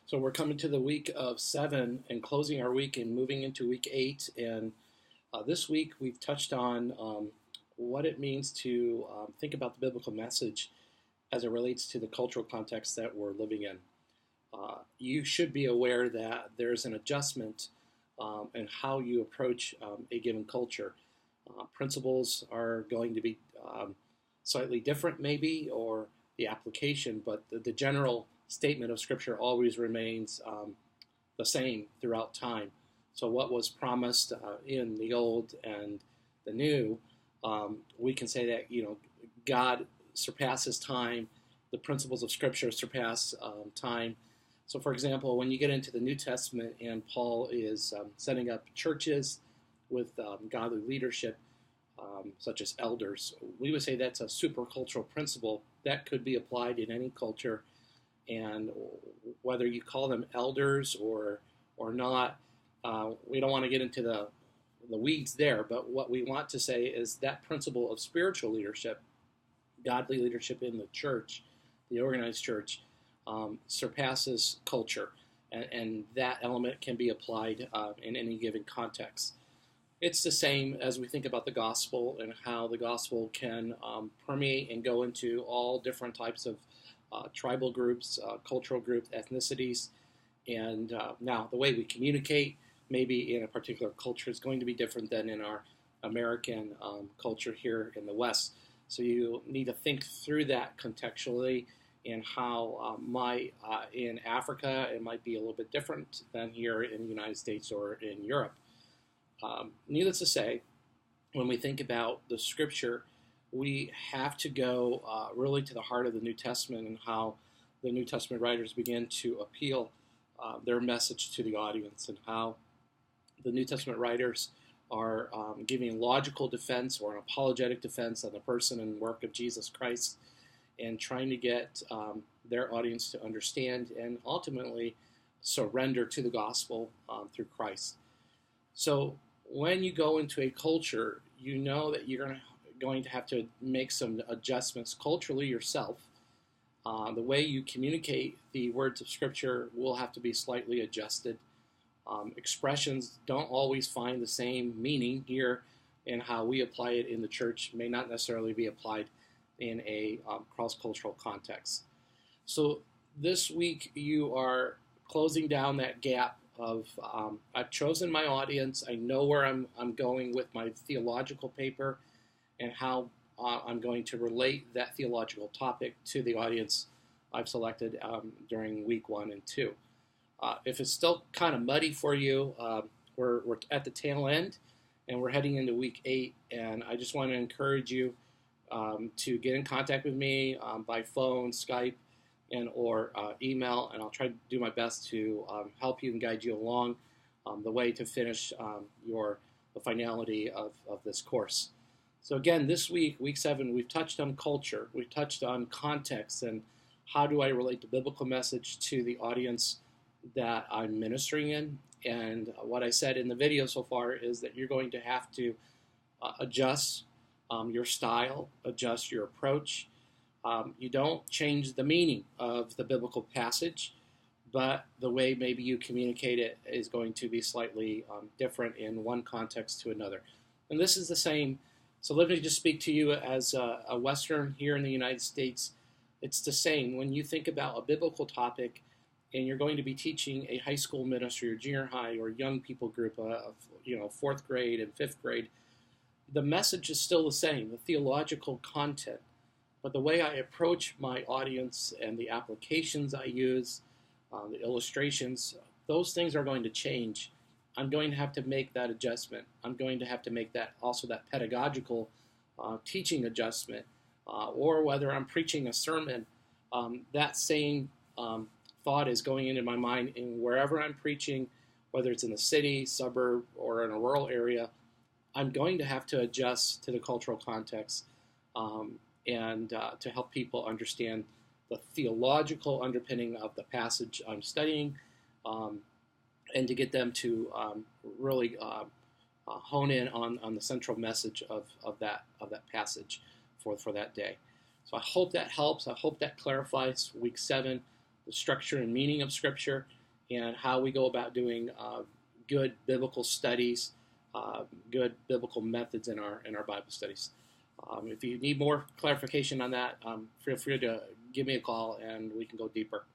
So we're coming to the week of 7 and closing our week and moving into week 8. And this week we've touched on what it means to think about the biblical message as it relates to the cultural context that we're living in. You should be aware that there's an adjustment in how you approach a given culture. Principles are going to be slightly different, maybe, or the application, but the general statement of Scripture always remains the same throughout time. So what was promised in the Old and the New, we can say that God surpasses time. The principles of Scripture surpass time. So, for example, when you get into the New Testament and Paul is setting up churches with godly leadership, such as elders, we would say that's a supercultural principle that could be applied in any culture. And whether you call them elders or not, we don't want to get into the weeds there. But what we want to say is that principle of spiritual leadership, godly leadership in the church, the organized church, surpasses culture, and that element can be applied in any given context. It's the same as we think about the gospel and how the gospel can permeate and go into all different types of tribal groups, cultural groups, ethnicities, and now the way we communicate maybe in a particular culture is going to be different than in our American culture here in the West. So you need to think through that contextually and how in Africa it might be a little bit different than here in the United States or in Europe. Needless to say, when we think about the Scripture, we have to go really to the heart of the New Testament and how the New Testament writers begin to appeal their message to the audience, and how the New Testament writers are giving logical defense or an apologetic defense on the person and work of Jesus Christ, and trying to get their audience to understand and ultimately surrender to the gospel through Christ. So when you go into a culture, you know that you're going to have to make some adjustments culturally yourself. The way you communicate the words of Scripture will have to be slightly adjusted. Expressions don't always find the same meaning here, and how we apply it in the church may not necessarily be applied in a cross-cultural context. So this week you are closing down that gap of I've chosen my audience. I know where I'm going with my theological paper and how I'm going to relate that theological topic to the audience I've selected during week 1 and 2. If it's still kind of muddy for you, we're at the tail end and we're heading into week 8, and I just want to encourage you to get in contact with me by phone, Skype, and or email, and I'll try to do my best to help you and guide you along the way to finish the finality of this course. So again, this week, week 7, we've touched on culture, we've touched on context, and how do I relate the biblical message to the audience that I'm ministering in. And what I said in the video so far is that you're going to have to adjust your style, adjust your approach. You don't change the meaning of the biblical passage, but the way maybe you communicate it is going to be slightly different in one context to another. And this is the same. So let me just speak to you as a Western here in the United States. It's the same. When you think about a biblical topic and you're going to be teaching a high school ministry or junior high or young people group of 4th grade and 5th grade, the message is still the same, the theological content. But the way I approach my audience and the applications I use, the illustrations, those things are going to change. I'm going to have to make that adjustment. I'm going to have to make that pedagogical teaching adjustment. Or whether I'm preaching a sermon, that same thought is going into my mind in wherever I'm preaching, whether it's in the city, suburb, or in a rural area. I'm going to have to adjust to the cultural context and to help people understand the theological underpinning of the passage I'm studying, and to get them to really hone in on the central message of that passage for that day. So I hope that helps. I hope that clarifies week 7. the structure and meaning of Scripture, and how we go about doing good biblical studies, good biblical methods in our Bible studies. If you need more clarification on that, feel free to give me a call and we can go deeper.